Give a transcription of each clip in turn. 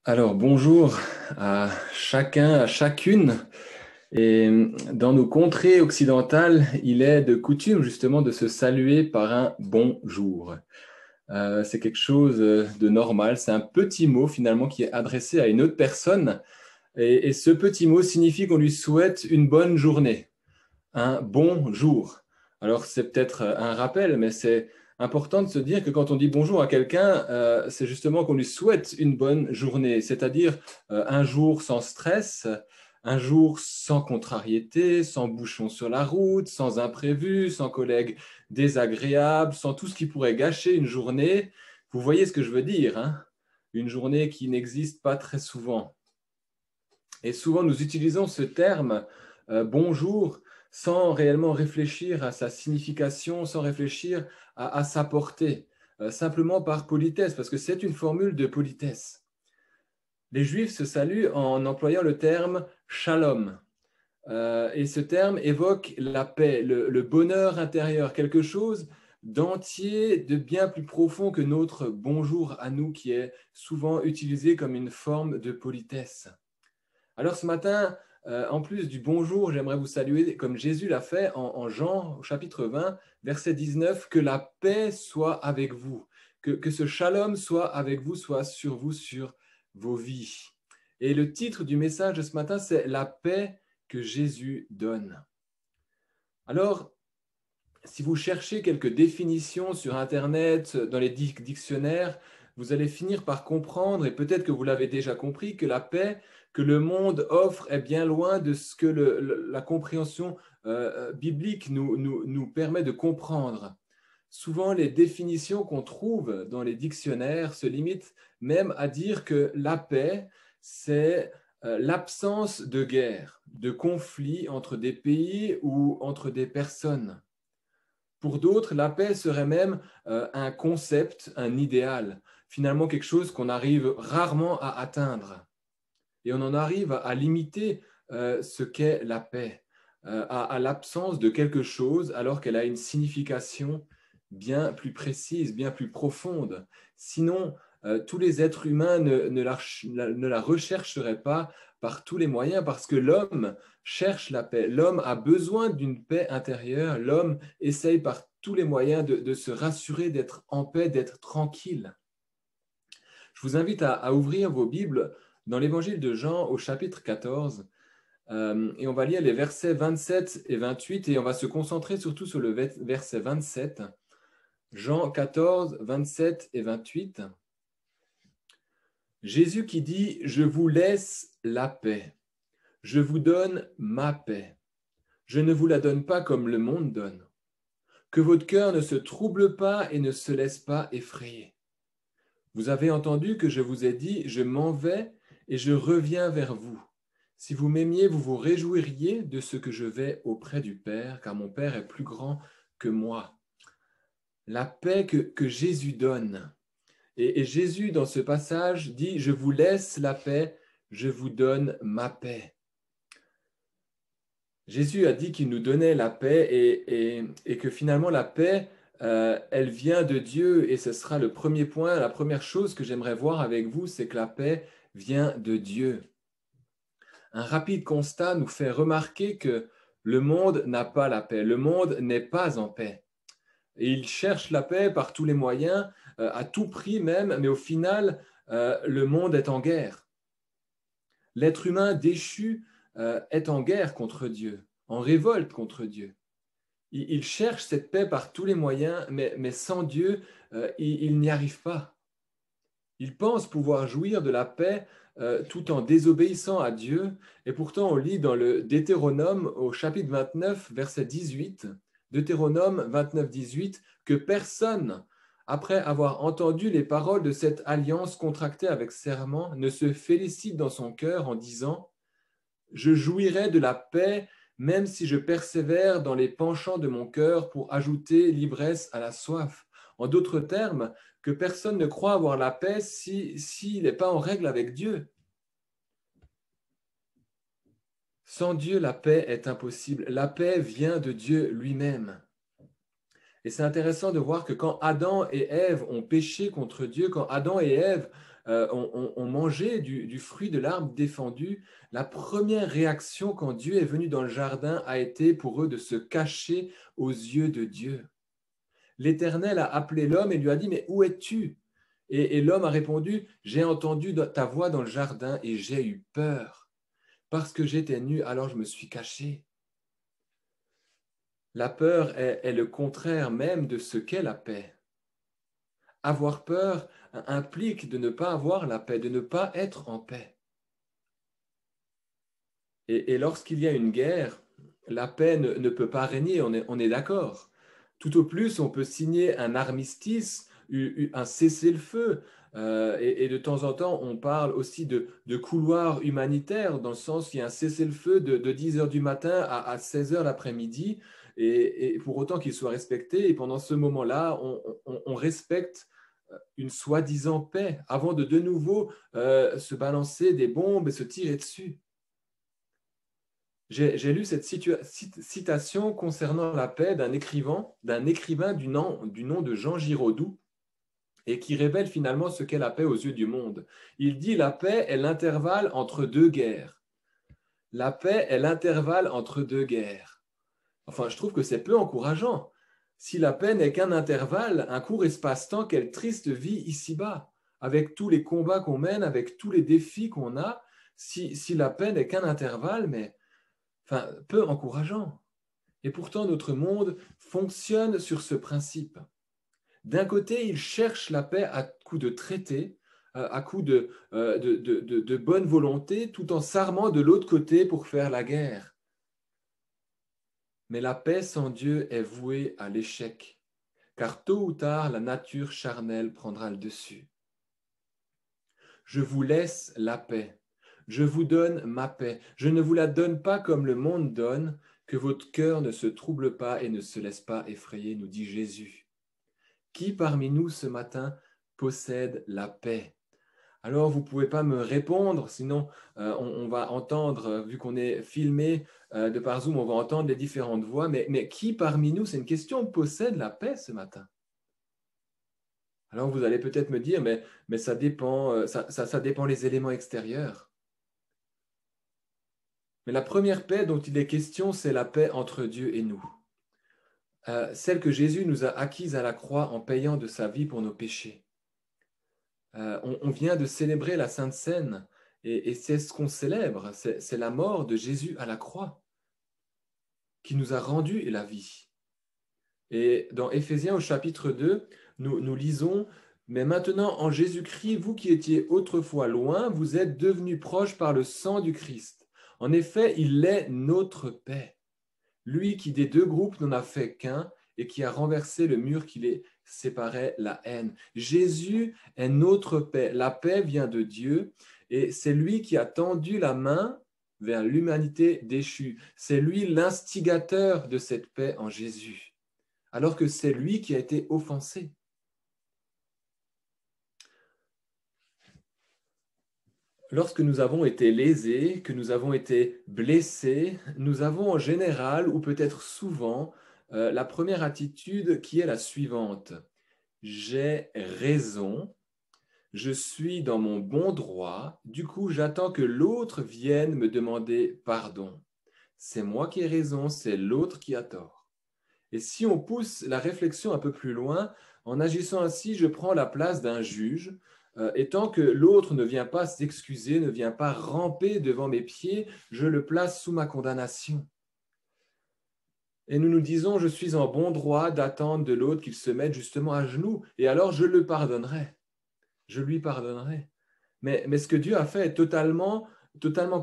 Alors, bonjour à chacun, à chacune. Et dans nos contrées occidentales, il est de coutume justement de se saluer par un bonjour. C'est quelque chose de normal. C'est un petit mot finalement qui est adressé à une autre personne. Et ce petit mot signifie qu'on lui souhaite une bonne journée, un bon jour. Alors, c'est peut-être un rappel, mais c'est important de se dire que quand on dit bonjour à quelqu'un, c'est justement qu'on lui souhaite une bonne journée, c'est-à-dire un jour sans stress, un jour sans contrariété, sans bouchon sur la route, sans imprévu, sans collègues désagréables, sans tout ce qui pourrait gâcher une journée. Vous voyez ce que je veux dire, hein? Une journée qui n'existe pas très souvent. Et souvent, nous utilisons ce terme bonjour sans réellement réfléchir à sa signification, sans réfléchir à sa portée, simplement par politesse, parce que c'est une formule de politesse. Les Juifs se saluent en employant le terme shalom. Et ce terme évoque la paix, le bonheur intérieur, quelque chose d'entier, de bien plus profond que notre bonjour à nous, qui est souvent utilisé comme une forme de politesse. Alors ce matin, en plus du bonjour, j'aimerais vous saluer comme Jésus l'a fait en Jean au chapitre 20, verset 19, que la paix soit avec vous, que ce shalom soit avec vous, soit sur vous, sur vos vies. Et le titre du message de ce matin, c'est la paix que Jésus donne. Alors, si vous cherchez quelques définitions sur Internet, dans les dictionnaires, vous allez finir par comprendre, et peut-être que vous l'avez déjà compris, que la paix que le monde offre est bien loin de ce que la compréhension biblique nous permet de comprendre. Souvent, les définitions qu'on trouve dans les dictionnaires se limitent même à dire que la paix, c'est l'absence de guerre, de conflit entre des pays ou entre des personnes. Pour d'autres, la paix serait même un concept, un idéal, finalement quelque chose qu'on arrive rarement à atteindre. Et on en arrive à limiter ce qu'est la paix, à l'absence de quelque chose alors qu'elle a une signification bien plus précise, bien plus profonde. Sinon, tous les êtres humains ne la rechercheraient pas par tous les moyens parce que l'homme cherche la paix. L'homme a besoin d'une paix intérieure. L'homme essaye par tous les moyens de se rassurer, d'être en paix, d'être tranquille. Je vous invite à ouvrir vos Bibles dans l'évangile de Jean au chapitre 14 et on va lire les versets 27 et 28 et on va se concentrer surtout sur le verset 27. Jean 14, 27 et 28. Jésus qui dit, je vous laisse la paix, je vous donne ma paix, je ne vous la donne pas comme le monde donne. Que votre cœur ne se trouble pas et ne se laisse pas effrayer. Vous avez entendu que je vous ai dit, je m'en vais et je reviens vers vous. Si vous m'aimiez, vous vous réjouiriez de ce que je vais auprès du Père, car mon Père est plus grand que moi. La paix que Jésus donne. Et Jésus, dans ce passage, dit, je vous laisse la paix, je vous donne ma paix. Jésus a dit qu'il nous donnait la paix et que finalement la paix, elle vient de Dieu et ce sera le premier point, la première chose que j'aimerais voir avec vous, c'est que la paix vient de Dieu. Un rapide constat nous fait remarquer que le monde n'a pas la paix, le monde n'est pas en paix. Et il cherche la paix par tous les moyens, à tout prix même, mais au final, le monde est en guerre. L'être humain déchu est en guerre contre Dieu, en révolte contre Dieu. Il cherche cette paix par tous les moyens, mais sans Dieu, il n'y arrive pas. Il pense pouvoir jouir de la paix tout en désobéissant à Dieu. Et pourtant, on lit dans le Deutéronome au chapitre 29, verset 18, Deutéronome 29, 18, que personne, après avoir entendu les paroles de cette alliance contractée avec serment, ne se félicite dans son cœur en disant « Je jouirai de la paix même si je persévère dans les penchants de mon cœur pour ajouter l'ivresse à la soif. » En d'autres termes, que personne ne croit avoir la paix s'il n'est pas en règle avec Dieu. Sans Dieu, la paix est impossible. La paix vient de Dieu lui-même. Et c'est intéressant de voir que quand Adam et Ève ont péché contre Dieu, quand Adam et Ève ont mangé du fruit de l'arbre défendu, la première réaction quand Dieu est venu dans le jardin a été pour eux de se cacher aux yeux de Dieu. L'Éternel a appelé l'homme et lui a dit, mais où es-tu? Et l'homme a répondu, j'ai entendu ta voix dans le jardin et j'ai eu peur. Parce que j'étais nu, alors je me suis caché. La peur est le contraire même de ce qu'est la paix. Avoir peur implique de ne pas avoir la paix, de ne pas être en paix. Et lorsqu'il y a une guerre, la paix ne peut pas régner, on est d'accord. Tout au plus, on peut signer un armistice, un cessez-le-feu. Et de temps en temps, on parle aussi de couloir humanitaire, dans le sens qu'il y a un cessez-le-feu de 10 heures du matin à 16 heures l'après-midi, et pour autant qu'il soit respecté. Et pendant ce moment-là, on respecte une soi-disant paix, avant de nouveau se balancer des bombes et se tirer dessus. J'ai lu cette citation concernant la paix d'un écrivain du nom de Jean Giraudoux, et qui révèle finalement ce qu'est la paix aux yeux du monde. Il dit: la paix est l'intervalle entre deux guerres. La paix est l'intervalle entre deux guerres. Enfin, je trouve que c'est peu encourageant. Si la paix n'est qu'un intervalle, un court espace-temps, quelle triste vie ici-bas, avec tous les combats qu'on mène, avec tous les défis qu'on a, si la paix n'est qu'un intervalle, mais enfin, peu encourageant. Et pourtant, notre monde fonctionne sur ce principe. D'un côté, il cherche la paix à coups de traités, à coups de bonne volonté, tout en s'armant de l'autre côté pour faire la guerre. Mais la paix sans Dieu est vouée à l'échec, car tôt ou tard, la nature charnelle prendra le dessus. Je vous laisse la paix. Je vous donne ma paix. Je ne vous la donne pas comme le monde donne, que votre cœur ne se trouble pas et ne se laisse pas effrayer, nous dit Jésus. Qui parmi nous ce matin possède la paix? Alors, vous ne pouvez pas me répondre, sinon on va entendre, vu qu'on est filmé de par Zoom, on va entendre les différentes voix, mais qui parmi nous, c'est une question, possède la paix ce matin? Alors, vous allez peut-être me dire, mais ça dépend, ça dépend les éléments extérieurs. Mais la première paix dont il est question, c'est la paix entre Dieu et nous. Celle que Jésus nous a acquise à la croix en payant de sa vie pour nos péchés. On vient de célébrer la Sainte Seine et c'est ce qu'on célèbre, c'est la mort de Jésus à la croix qui nous a rendu la vie. Et dans Éphésiens au chapitre 2, nous lisons: mais maintenant en Jésus-Christ, vous qui étiez autrefois loin, vous êtes devenus proches par le sang du Christ. En effet, il est notre paix. Lui qui des deux groupes n'en a fait qu'un et qui a renversé le mur qui les séparait, la haine. Jésus est notre paix. La paix vient de Dieu et c'est lui qui a tendu la main vers l'humanité déchue. C'est lui l'instigateur de cette paix en Jésus, alors que c'est lui qui a été offensé. Lorsque nous avons été lésés, que nous avons été blessés, nous avons en général, ou peut-être souvent, la première attitude qui est la suivante: j'ai raison, je suis dans mon bon droit, du coup j'attends que l'autre vienne me demander pardon. C'est moi qui ai raison, c'est l'autre qui a tort. Et si on pousse la réflexion un peu plus loin, en agissant ainsi, je prends la place d'un juge, et tant que l'autre ne vient pas s'excuser, ne vient pas ramper devant mes pieds, je le place sous ma condamnation. Et nous nous disons: je suis en bon droit d'attendre de l'autre qu'il se mette justement à genoux, et alors je le pardonnerai. Je lui pardonnerai. Mais ce que Dieu a fait est totalement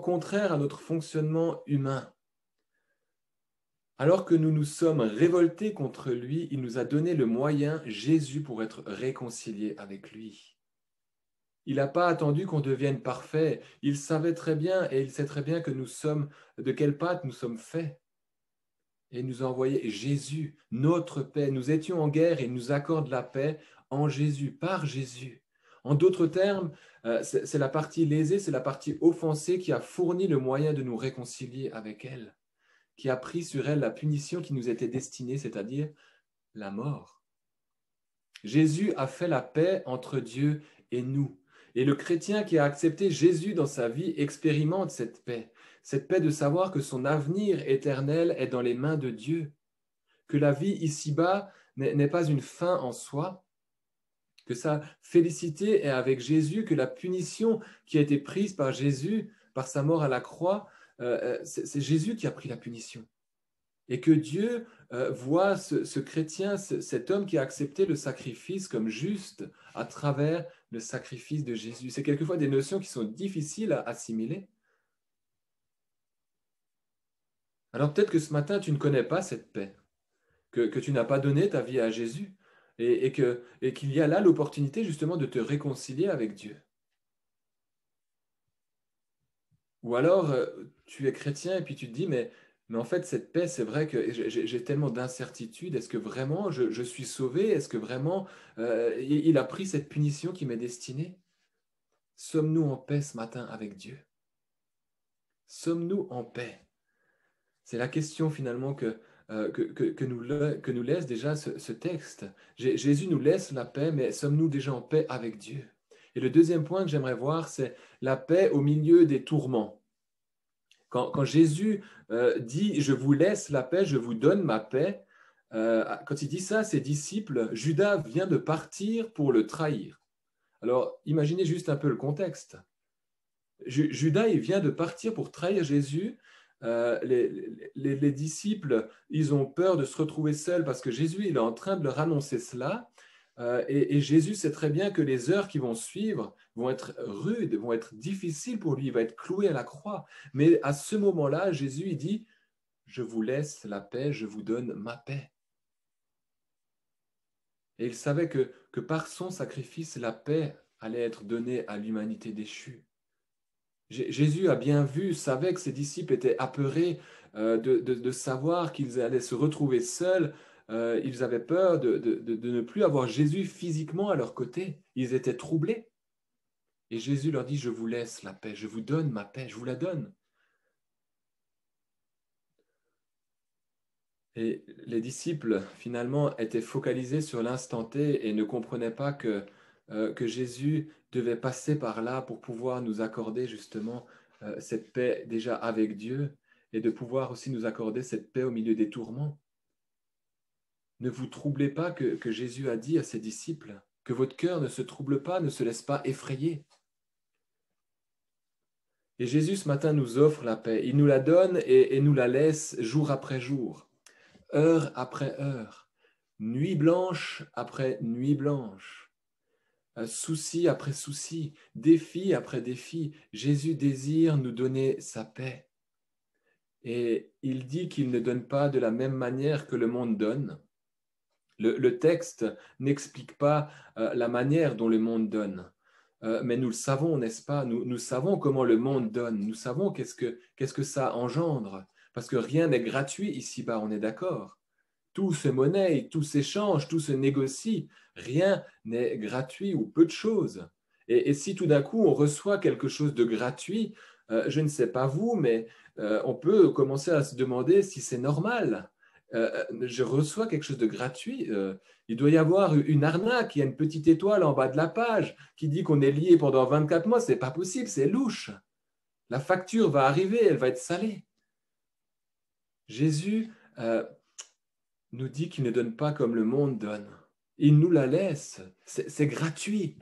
contraire à notre fonctionnement humain. Alors que nous nous sommes révoltés contre lui, il nous a donné le moyen, Jésus, pour être réconciliés avec lui. Il n'a pas attendu qu'on devienne parfait. Il savait très bien et il sait très bien que nous sommes, de quelle pâte nous sommes faits. Et il nous a envoyé Jésus, notre paix. Nous étions en guerre et il nous accorde la paix en Jésus, par Jésus. En d'autres termes, c'est la partie lésée, c'est la partie offensée qui a fourni le moyen de nous réconcilier avec elle, qui a pris sur elle la punition qui nous était destinée, c'est-à-dire la mort. Jésus a fait la paix entre Dieu et nous. Et le chrétien qui a accepté Jésus dans sa vie expérimente cette paix de savoir que son avenir éternel est dans les mains de Dieu, que la vie ici-bas n'est pas une fin en soi, que sa félicité est avec Jésus, que la punition qui a été prise par Jésus, par sa mort à la croix, c'est Jésus qui a pris la punition. Et que Dieu voit ce chrétien, cet homme qui a accepté le sacrifice comme juste à travers le sacrifice de Jésus. C'est quelquefois des notions qui sont difficiles à assimiler. Alors peut-être que ce matin, tu ne connais pas cette paix, que tu n'as pas donné ta vie à Jésus et qu'il y a là l'opportunité justement de te réconcilier avec Dieu. Ou alors, tu es chrétien et puis tu te dis, mais en fait, cette paix, c'est vrai que j'ai tellement d'incertitudes. Est-ce que vraiment je suis sauvé? Est-ce que vraiment il a pris cette punition qui m'est destinée? Sommes-nous en paix ce matin avec Dieu? Sommes-nous en paix? C'est la question finalement que nous laisse déjà ce texte. Jésus nous laisse la paix, mais sommes-nous déjà en paix avec Dieu? Et le deuxième point que j'aimerais voir, c'est la paix au milieu des tourments. Quand Jésus dit « Je vous laisse la paix, je vous donne ma paix », quand il dit ça à ses disciples, Judas vient de partir pour le trahir. Alors, imaginez juste un peu le contexte. Judas, il vient de partir pour trahir Jésus. Les disciples, ils ont peur de se retrouver seuls parce que Jésus, il est en train de leur annoncer cela. Et Jésus sait très bien que les heures qui vont suivre vont être rudes, vont être difficiles pour lui. Il va être cloué à la croix. Mais à ce moment-là, Jésus, il dit, « Je vous laisse la paix, je vous donne ma paix. » Et il savait que par son sacrifice, la paix allait être donnée à l'humanité déchue. Jésus a bien vu, savait que ses disciples étaient apeurés de savoir qu'ils allaient se retrouver seuls. Ils avaient peur de ne plus avoir Jésus physiquement à leur côté. Ils étaient troublés. Et Jésus leur dit, « Je vous laisse la paix, je vous donne ma paix, je vous la donne. » Et les disciples, finalement, étaient focalisés sur l'instant T et ne comprenaient pas que Jésus devait passer par là pour pouvoir nous accorder justement cette paix déjà avec Dieu et de pouvoir aussi nous accorder cette paix au milieu des tourments. Ne vous troublez pas que Jésus a dit à ses disciples, que votre cœur ne se trouble pas, ne se laisse pas effrayer. Et Jésus ce matin nous offre la paix. Il nous la donne et nous la laisse jour après jour, heure après heure, nuit blanche après nuit blanche, souci après souci, défi après défi. Jésus désire nous donner sa paix. Et il dit qu'il ne donne pas de la même manière que le monde donne. Le texte n'explique pas la manière dont le monde donne. Mais nous le savons, n'est-ce pas? Nous savons comment le monde donne. Nous savons qu'est-ce que ça engendre. Parce que rien n'est gratuit ici-bas, on est d'accord. Tout se monnaie, tout s'échange, tout se négocie. Rien n'est gratuit ou peu de choses. Et si tout d'un coup on reçoit quelque chose de gratuit, je ne sais pas vous, mais on peut commencer à se demander si c'est normal. Je reçois quelque chose de gratuit. Il doit y avoir une arnaque. Il y a une petite étoile en bas de la page qui dit qu'on est lié pendant 24 mois. Ce n'est pas possible, c'est louche. La facture va arriver, elle va être salée. Jésus nous dit qu'il ne donne pas comme le monde donne. Il nous la laisse. C'est gratuit.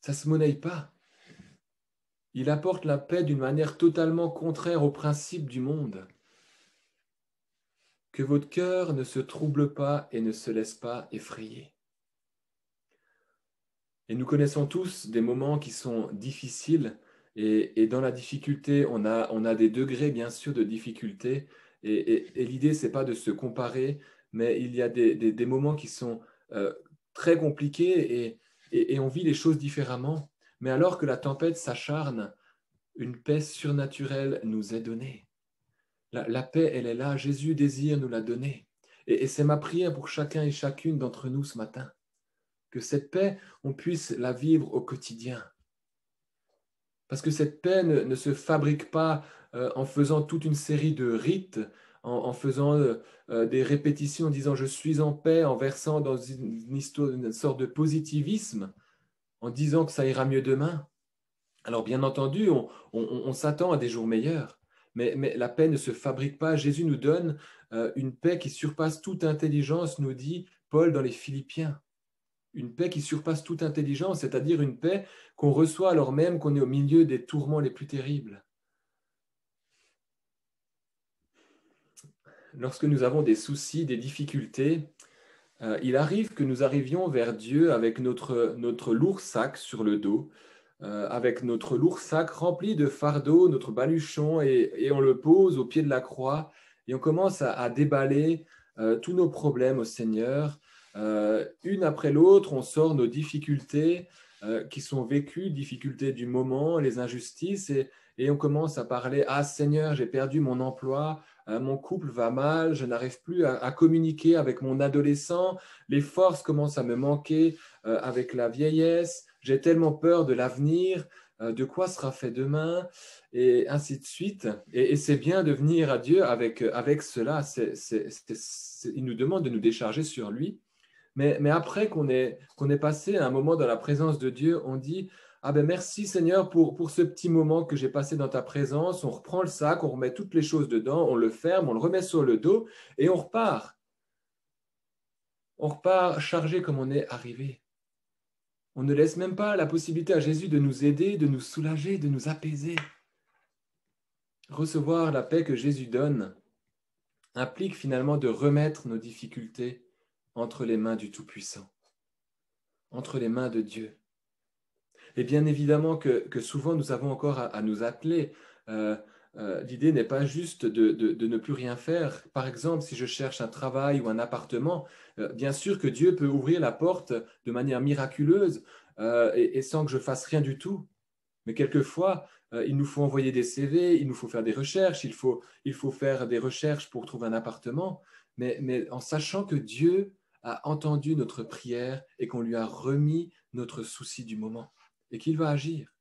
Ça ne se monnaie pas. Il apporte la paix d'une manière totalement contraire aux principes du monde. Que votre cœur ne se trouble pas et ne se laisse pas effrayer. Et nous connaissons tous des moments qui sont difficiles et dans la difficulté, on a des degrés bien sûr de difficulté et l'idée, ce n'est pas de se comparer, mais il y a des moments qui sont très compliqués et on vit les choses différemment. Mais alors que la tempête s'acharne, une paix surnaturelle nous est donnée. La paix, elle est là. Jésus désire nous la donner. Et c'est ma prière pour chacun et chacune d'entre nous ce matin. Que cette paix, on puisse la vivre au quotidien. Parce que cette paix ne se fabrique pas en faisant toute une série de rites, en faisant des répétitions, en disant « je suis en paix », en versant dans une sorte de positivisme. en disant que ça ira mieux demain. Alors bien entendu, on s'attend à des jours meilleurs, mais la paix ne se fabrique pas. Jésus nous donne une paix qui surpasse toute intelligence, nous dit Paul dans les Philippiens. Une paix qui surpasse toute intelligence, c'est-à-dire une paix qu'on reçoit alors même qu'on est au milieu des tourments les plus terribles. Lorsque nous avons des soucis, des difficultés, il arrive que nous arrivions vers Dieu avec notre lourd sac sur le dos, avec notre lourd sac rempli de fardeaux, notre baluchon, et on le pose au pied de la croix, et on commence à déballer tous nos problèmes au Seigneur. Une après l'autre, on sort nos difficultés qui sont vécues, difficultés du moment, les injustices, et on commence à parler, ah Seigneur, j'ai perdu mon emploi, mon couple va mal, je n'arrive plus à communiquer avec mon adolescent, les forces commencent à me manquer avec la vieillesse, j'ai tellement peur de l'avenir, de quoi sera fait demain, et ainsi de suite. Et c'est bien de venir à Dieu avec cela. Il nous demande de nous décharger sur lui. Mais après qu'on est passé un moment dans la présence de Dieu, on dit, ah ben merci Seigneur pour ce petit moment que j'ai passé dans ta présence. On reprend le sac, on remet toutes les choses dedans, on le ferme, on le remet sur le dos et on repart. On repart chargé comme on est arrivé. On ne laisse même pas la possibilité à Jésus de nous aider, de nous soulager, de nous apaiser. Recevoir la paix que Jésus donne implique finalement de remettre nos difficultés entre les mains du Tout-Puissant, entre les mains de Dieu. Et bien évidemment que souvent nous avons encore à nous atteler. L'idée n'est pas juste de ne plus rien faire. Par exemple, si je cherche un travail ou un appartement, bien sûr que Dieu peut ouvrir la porte de manière miraculeuse et sans que je fasse rien du tout. Mais quelquefois, il nous faut envoyer des CV, il nous faut faire des recherches, il faut faire des recherches pour trouver un appartement, mais en sachant que Dieu a entendu notre prière et qu'on lui a remis notre souci du moment et qu'il va agir.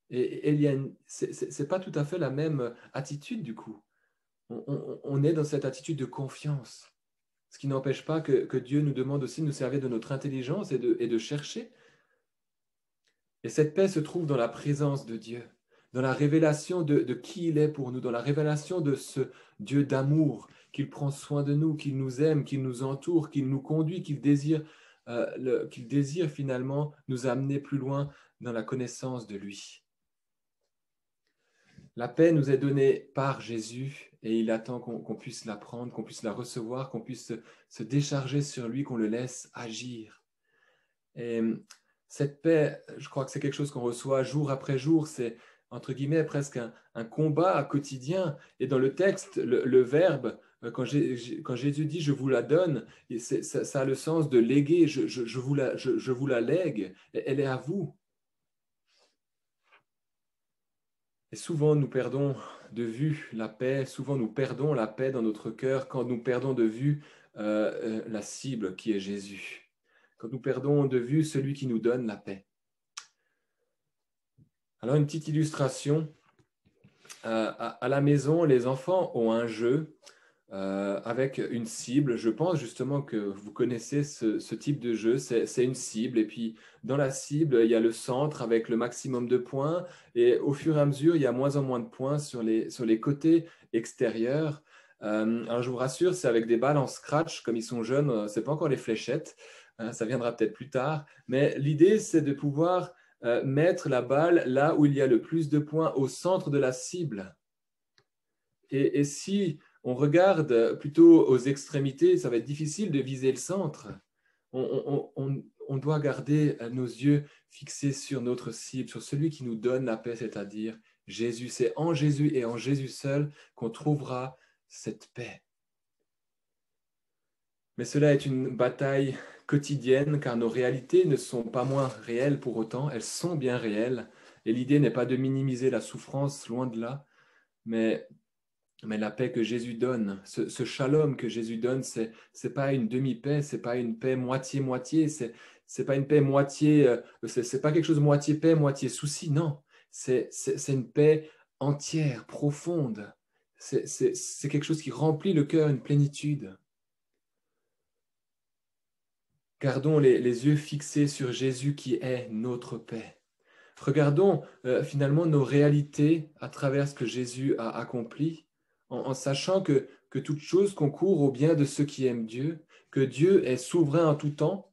Et c'est pas tout à fait la même attitude du coup. On est dans cette attitude de confiance, ce qui n'empêche pas que Dieu nous demande aussi de nous servir de notre intelligence et de chercher. Et cette paix se trouve dans la présence de Dieu, dans la révélation de qui il est pour nous, dans la révélation de ce Dieu d'amour, qu'il prend soin de nous, qu'il nous aime, qu'il nous entoure, qu'il nous conduit, qu'il désire finalement nous amener plus loin dans la connaissance de lui. La paix nous est donnée par Jésus et il attend qu'on puisse la prendre, qu'on puisse la recevoir, qu'on puisse se décharger sur lui, qu'on le laisse agir. Et cette paix, je crois que c'est quelque chose qu'on reçoit jour après jour. C'est, entre guillemets, presque un combat quotidien. Et dans le texte, le verbe, quand Jésus dit « je vous la donne », ça a le sens de léguer. Je vous la lègue. Elle est à vous. Et souvent, nous perdons de vue la paix. Souvent, nous perdons la paix dans notre cœur quand nous perdons de vue la cible qui est Jésus. Quand nous perdons de vue celui qui nous donne la paix. Alors, une petite illustration. À la maison, les enfants ont un jeu avec une cible. Je pense justement que vous connaissez ce type de jeu. C'est une cible et puis dans la cible, il y a le centre avec le maximum de points et au fur et à mesure, il y a moins en moins de points sur les côtés extérieurs. Alors je vous rassure, c'est avec des balles en scratch, comme ils sont jeunes, c'est pas encore les fléchettes, ça viendra peut-être plus tard. Mais l'idée, c'est de pouvoir mettre la balle là où il y a le plus de points, au centre de la cible. Et si on regarde plutôt aux extrémités, ça va être difficile de viser le centre. On doit garder nos yeux fixés sur notre cible, sur celui qui nous donne la paix, c'est-à-dire Jésus. C'est en Jésus et en Jésus seul qu'on trouvera cette paix. Mais cela est une bataille quotidienne car nos réalités ne sont pas moins réelles pour autant, elles sont bien réelles. Et l'idée n'est pas de minimiser la souffrance, loin de là, mais la paix que Jésus donne, ce shalom que Jésus donne, c'est pas une demi-paix, c'est pas une paix moitié-moitié, c'est pas une paix moitié, c'est pas quelque chose moitié paix, moitié souci, non. C'est une paix entière, profonde. C'est quelque chose qui remplit le cœur, une plénitude. Gardons les yeux fixés sur Jésus qui est notre paix. Regardons finalement nos réalités à travers ce que Jésus a accompli, en sachant que toute chose concourt au bien de ceux qui aiment Dieu, que Dieu est souverain en tout temps,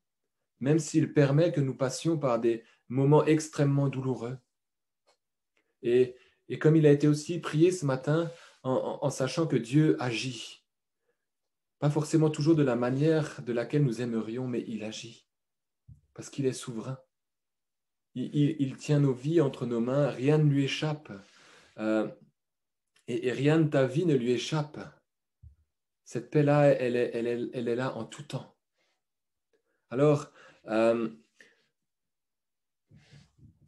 même s'il permet que nous passions par des moments extrêmement douloureux. Et comme il a été aussi prié ce matin, en sachant que Dieu agit, pas forcément toujours de la manière de laquelle nous aimerions, mais il agit, parce qu'il est souverain. Il tient nos vies entre nos mains, rien ne lui échappe. Et rien de ta vie ne lui échappe. Cette paix-là, elle est là en tout temps. Alors,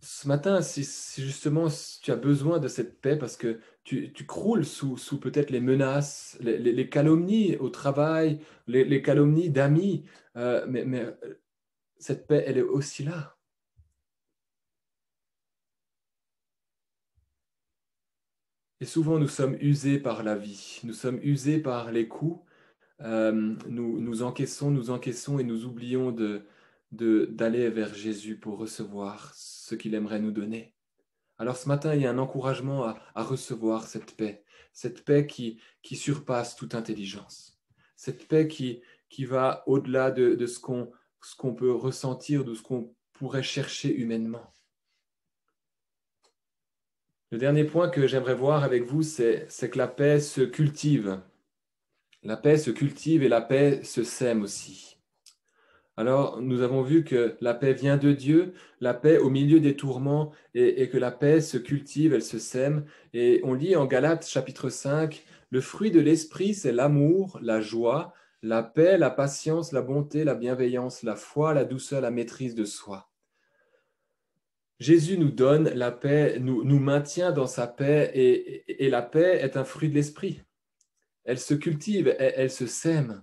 ce matin, si justement tu as besoin de cette paix parce que tu croules sous peut-être les menaces, les calomnies au travail, les calomnies d'amis, mais cette paix, elle est aussi là. Et souvent, nous sommes usés par la vie, nous sommes usés par les coups, nous encaissons et nous oublions d'aller vers Jésus pour recevoir ce qu'il aimerait nous donner. Alors ce matin, il y a un encouragement à recevoir cette paix qui surpasse toute intelligence, cette paix qui va au-delà de ce qu'on peut ressentir, de ce qu'on pourrait chercher humainement. Le dernier point que j'aimerais voir avec vous, c'est que la paix se cultive. La paix se cultive et la paix se sème aussi. Alors, nous avons vu que la paix vient de Dieu, la paix au milieu des tourments, et que la paix se cultive, elle se sème. Et on lit en Galates chapitre 5, le fruit de l'esprit, c'est l'amour, la joie, la paix, la patience, la bonté, la bienveillance, la foi, la douceur, la maîtrise de soi. Jésus nous donne la paix, nous maintient dans sa paix, et la paix est un fruit de l'esprit. Elle se cultive, elle se sème.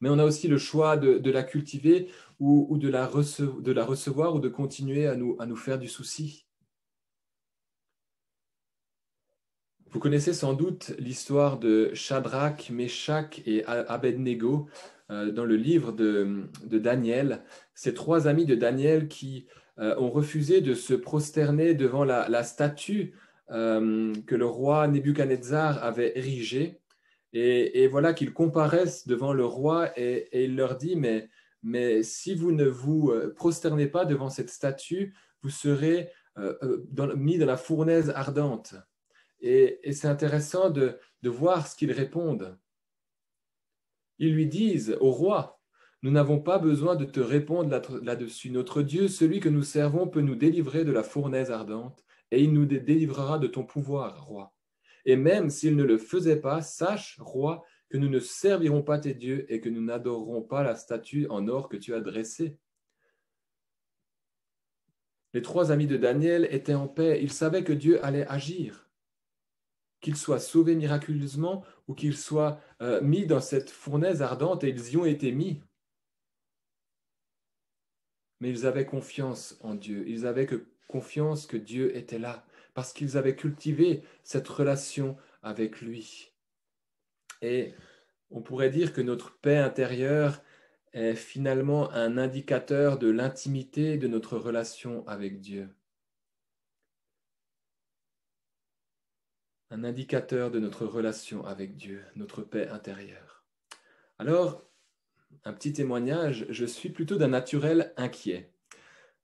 Mais on a aussi le choix de la cultiver ou de la recevoir ou de continuer à nous faire du souci. Vous connaissez sans doute l'histoire de Shadrach, Meshach et Abednego dans le livre de Daniel. Ces trois amis de Daniel qui ont refusé de se prosterner devant la statue que le roi Nebuchadnezzar avait érigée. Et voilà qu'ils comparaissent devant le roi et il leur dit, mais si vous ne vous prosternez pas devant cette statue, vous serez mis dans la fournaise ardente. Et c'est intéressant de voir ce qu'ils répondent. Ils lui disent au roi, nous n'avons pas besoin de te répondre là-dessus. Notre Dieu, celui que nous servons, peut nous délivrer de la fournaise ardente et il nous délivrera de ton pouvoir, roi. Et même s'il ne le faisait pas, sache, roi, que nous ne servirons pas tes dieux et que nous n'adorerons pas la statue en or que tu as dressée. Les trois amis de Daniel étaient en paix. Ils savaient que Dieu allait agir. Qu'ils soient sauvés miraculeusement ou qu'ils soient mis dans cette fournaise ardente, et ils y ont été mis. Mais ils avaient confiance en Dieu. Ils avaient confiance que Dieu était là, parce qu'ils avaient cultivé cette relation avec lui. Et on pourrait dire que notre paix intérieure est finalement un indicateur de l'intimité de notre relation avec Dieu. Un indicateur de notre relation avec Dieu, notre paix intérieure. Alors, un petit témoignage, je suis plutôt d'un naturel inquiet.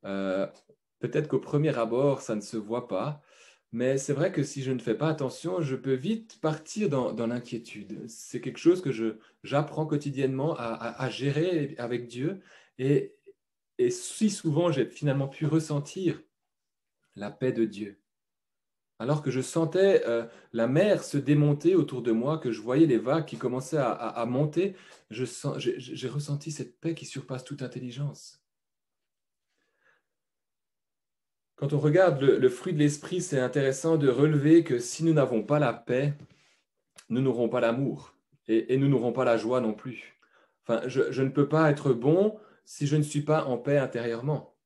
Peut-être qu'au premier abord, ça ne se voit pas, mais c'est vrai que si je ne fais pas attention, je peux vite partir dans l'inquiétude. C'est quelque chose que j'apprends quotidiennement à gérer avec Dieu, et si souvent j'ai finalement pu ressentir la paix de Dieu. Alors que je sentais la mer se démonter autour de moi, que je voyais les vagues qui commençaient à monter, j'ai ressenti cette paix qui surpasse toute intelligence. Quand on regarde le fruit de l'esprit, c'est intéressant de relever que si nous n'avons pas la paix, nous n'aurons pas l'amour et nous n'aurons pas la joie non plus. Enfin, je ne peux pas être bon si je ne suis pas en paix intérieurement.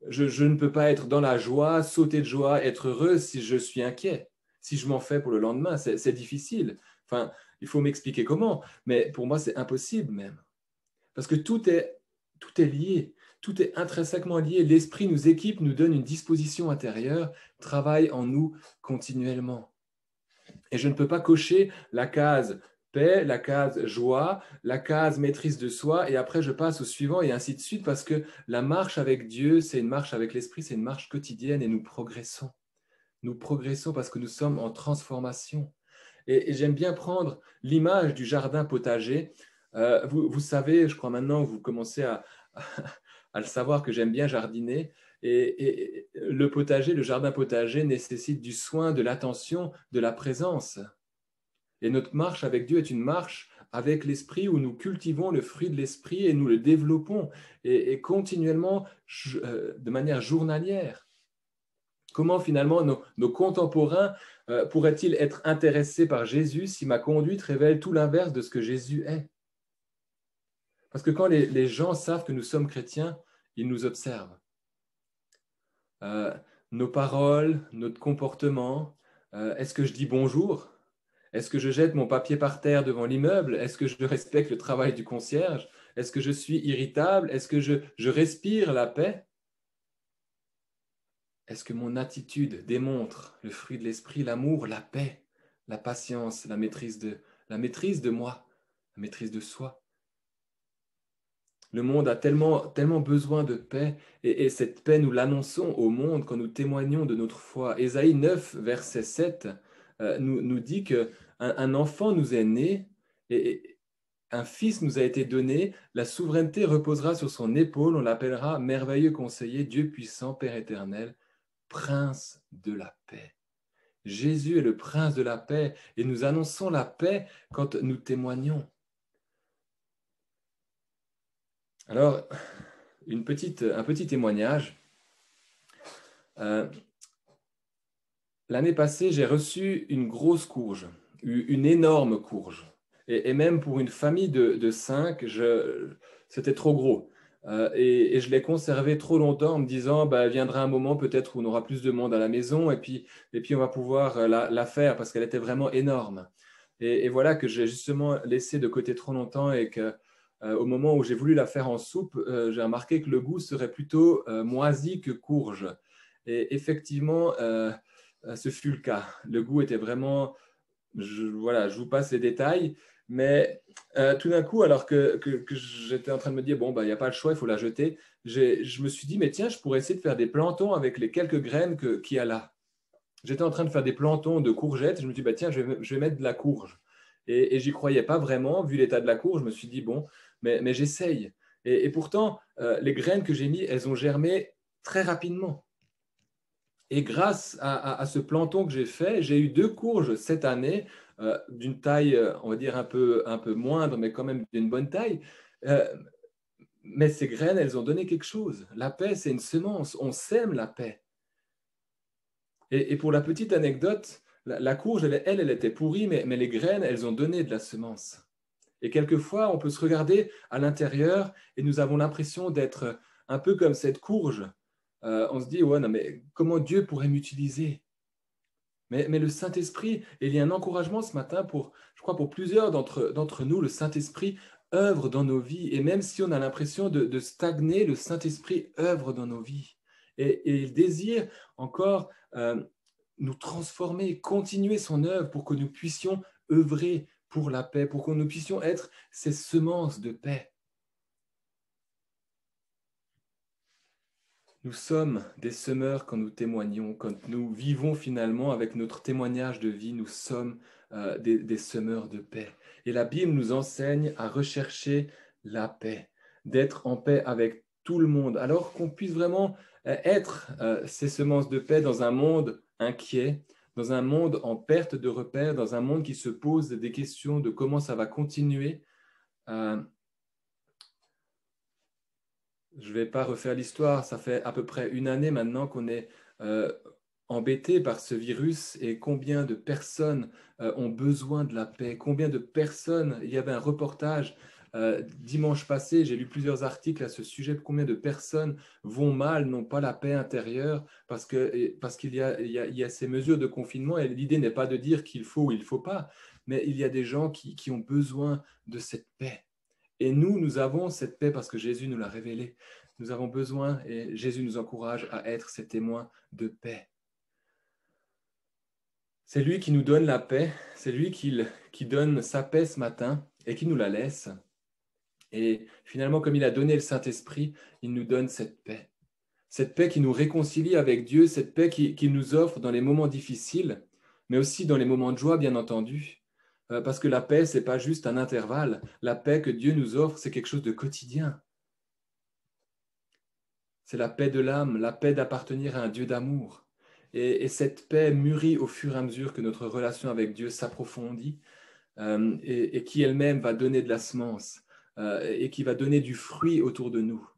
Je ne peux pas être dans la joie, sauter de joie, être heureux si je suis inquiet, si je m'en fais pour le lendemain. C'est difficile. Enfin, il faut m'expliquer comment, mais pour moi, c'est impossible même. Parce que tout est Tout est lié, tout est intrinsèquement lié. L'Esprit nous équipe, nous donne une disposition intérieure, travaille en nous continuellement. Et je ne peux pas cocher la case paix, la case joie, la case maîtrise de soi, et après je passe au suivant, et ainsi de suite, parce que la marche avec Dieu, c'est une marche avec l'Esprit, c'est une marche quotidienne, et nous progressons. Nous progressons parce que nous sommes en transformation. Et j'aime bien prendre l'image du jardin potager. Vous savez, je crois maintenant, vous commencez à le savoir que j'aime bien jardiner. Et le potager, le jardin potager nécessite du soin, de l'attention, de la présence. Et notre marche avec Dieu est une marche avec l'Esprit où nous cultivons le fruit de l'Esprit et nous le développons et continuellement de manière journalière. Comment finalement nos contemporains pourraient-ils être intéressés par Jésus si ma conduite révèle tout l'inverse de ce que Jésus est? Parce que quand les gens savent que nous sommes chrétiens, ils nous observent. Euh, nos paroles, notre comportement, est-ce que je dis bonjour? Est-ce que je jette mon papier par terre devant l'immeuble? Est-ce que je respecte le travail du concierge? Est-ce que je suis irritable? Est-ce que je respire la paix? Est-ce que mon attitude démontre le fruit de l'esprit, l'amour, la paix, la patience, la maîtrise de moi, la maîtrise de soi? Le monde a tellement, tellement besoin de paix et cette paix, nous l'annonçons au monde quand nous témoignons de notre foi. Ésaïe 9, verset 7, nous dit qu'un enfant nous est né et un fils nous a été donné, la souveraineté reposera sur son épaule, on l'appellera merveilleux conseiller, Dieu puissant, Père éternel, prince de la paix. Jésus est le prince de la paix et nous annonçons la paix quand nous témoignons. Alors, un petit témoignage. L'année passée, j'ai reçu une grosse courge, une énorme courge. Et même pour une famille de 5, c'était trop gros. Et je l'ai conservé trop longtemps en me disant, bah, viendra un moment peut-être où on aura plus de monde à la maison et puis on va pouvoir la faire parce qu'elle était vraiment énorme. Et voilà que j'ai justement laissé de côté trop longtemps et que au moment où j'ai voulu la faire en soupe, j'ai remarqué que le goût serait plutôt moisi que courge. Et effectivement, ce fut le cas. Le goût était vraiment, voilà, je vous passe les détails, mais tout d'un coup, alors que j'étais en train de me dire, bon, bah, il n'y a pas le choix, il faut la jeter, je me suis dit, mais tiens, je pourrais essayer de faire des plantons avec les quelques graines qu'il y a là. J'étais en train de faire des plantons de courgettes, et je me suis dit, bah, tiens, je vais mettre de la courge. Et j'y croyais pas vraiment, vu l'état de la courge, je me suis dit, bon, mais j'essaye. Et pourtant, les graines que j'ai mis, elles ont germé très rapidement. Et grâce à ce planton que j'ai fait, j'ai eu 2 courges cette année, d'une taille, on va dire, un peu moindre, mais quand même d'une bonne taille. Euh, mais ces graines, elles ont donné quelque chose. La paix, c'est une semence. On sème la paix. Et pour la petite anecdote, la courge, elle était pourrie, mais les graines, elles ont donné de la semence. Et quelquefois, on peut se regarder à l'intérieur et nous avons l'impression d'être un peu comme cette courge. On se dit, ouais, non, mais comment Dieu pourrait m'utiliser? Mais le Saint-Esprit, et il y a un encouragement ce matin je crois pour plusieurs d'entre nous, le Saint-Esprit œuvre dans nos vies. Et même si on a l'impression de stagner, le Saint-Esprit œuvre dans nos vies. Et il désire encore nous transformer, continuer son œuvre pour que nous puissions œuvrer pour la paix, pour que nous puissions être ces semences de paix. Nous sommes des semeurs quand nous témoignons, quand nous vivons finalement avec notre témoignage de vie, nous sommes des semeurs de paix. Et la Bible nous enseigne à rechercher la paix, d'être en paix avec tout le monde, alors qu'on puisse vraiment être ces semences de paix dans un monde inquiet, dans un monde en perte de repères, dans un monde qui se pose des questions de comment ça va continuer. Je ne vais pas refaire l'histoire, ça fait à peu près une année maintenant qu'on est euh, embêté par ce virus et combien de personnes ont besoin de la paix, combien de personnes, il y avait un reportage dimanche passé, j'ai lu plusieurs articles à ce sujet, combien de personnes vont mal, n'ont pas la paix intérieure parce qu'il y a ces mesures de confinement et l'idée n'est pas de dire qu'il faut ou il ne faut pas, mais il y a des gens qui ont besoin de cette paix. Et nous avons cette paix parce que Jésus nous l'a révélée. Nous avons besoin, et Jésus nous encourage à être ces témoins de paix. C'est lui qui nous donne la paix, c'est lui qui donne sa paix ce matin et qui nous la laisse. Et finalement, comme il a donné le Saint-Esprit, il nous donne cette paix. Cette paix qui nous réconcilie avec Dieu, cette paix qu'il nous offre dans les moments difficiles, mais aussi dans les moments de joie, bien entendu. Parce que la paix, ce n'est pas juste un intervalle. La paix que Dieu nous offre, c'est quelque chose de quotidien. C'est la paix de l'âme, la paix d'appartenir à un Dieu d'amour. Et cette paix mûrit au fur et à mesure que notre relation avec Dieu s'approfondit et qui elle-même va donner de la semence et qui va donner du fruit autour de nous.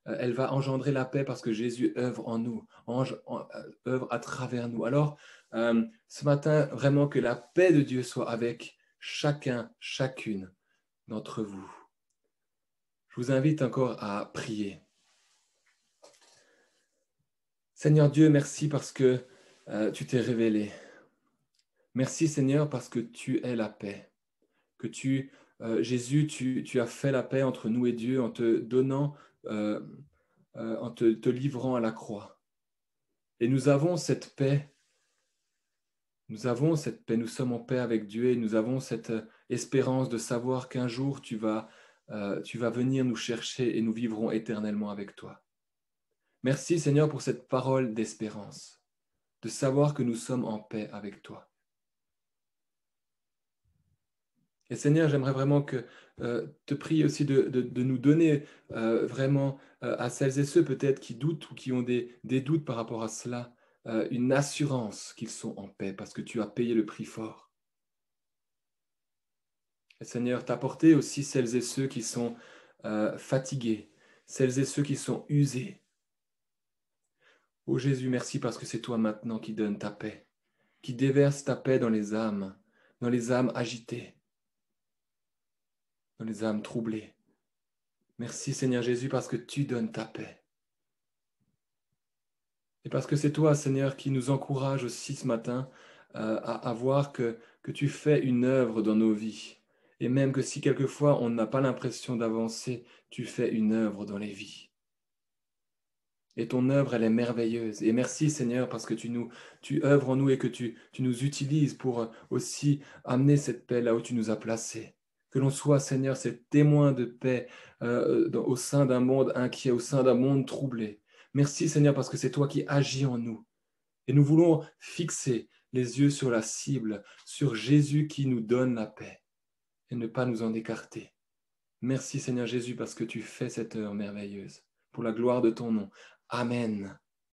Elle va engendrer la paix parce que Jésus œuvre en nous, œuvre à travers nous. Alors, ce matin, vraiment que la paix de Dieu soit avec chacun, chacune d'entre vous. Je vous invite encore à prier. Seigneur Dieu, merci parce que tu t'es révélé. Merci Seigneur parce que tu es la paix. Que Jésus, tu as fait la paix entre nous et Dieu en te donnant, en te livrant à la croix. Et nous avons cette paix. Nous avons cette paix. Nous sommes en paix avec Dieu et nous avons cette espérance de savoir qu'un jour tu vas venir nous chercher et nous vivrons éternellement avec toi. Merci Seigneur pour cette parole d'espérance, de savoir que nous sommes en paix avec toi. Et Seigneur, j'aimerais vraiment te prier aussi de nous donner vraiment à celles et ceux peut-être qui doutent ou qui ont des doutes par rapport à cela, une assurance qu'ils sont en paix parce que tu as payé le prix fort. Et Seigneur, t'apporter aussi celles et ceux qui sont fatigués, celles et ceux qui sont usés. Ô Jésus, merci parce que c'est toi maintenant qui donnes ta paix, qui déverse ta paix dans les âmes agitées, dans les âmes troublées. Merci Seigneur Jésus parce que tu donnes ta paix. Et parce que c'est toi Seigneur qui nous encourage aussi ce matin à voir que tu fais une œuvre dans nos vies. Et même que si quelquefois on n'a pas l'impression d'avancer, tu fais une œuvre dans les vies. Et ton œuvre, elle est merveilleuse. Et merci Seigneur parce que tu œuvres en nous et que tu nous utilises pour aussi amener cette paix là où tu nous as placés. Que l'on soit, Seigneur, ces témoins de paix au sein d'un monde inquiet, au sein d'un monde troublé. Merci, Seigneur, parce que c'est toi qui agis en nous. Et nous voulons fixer les yeux sur la cible, sur Jésus qui nous donne la paix, et ne pas nous en écarter. Merci, Seigneur Jésus, parce que tu fais cette œuvre merveilleuse, pour la gloire de ton nom. Amen.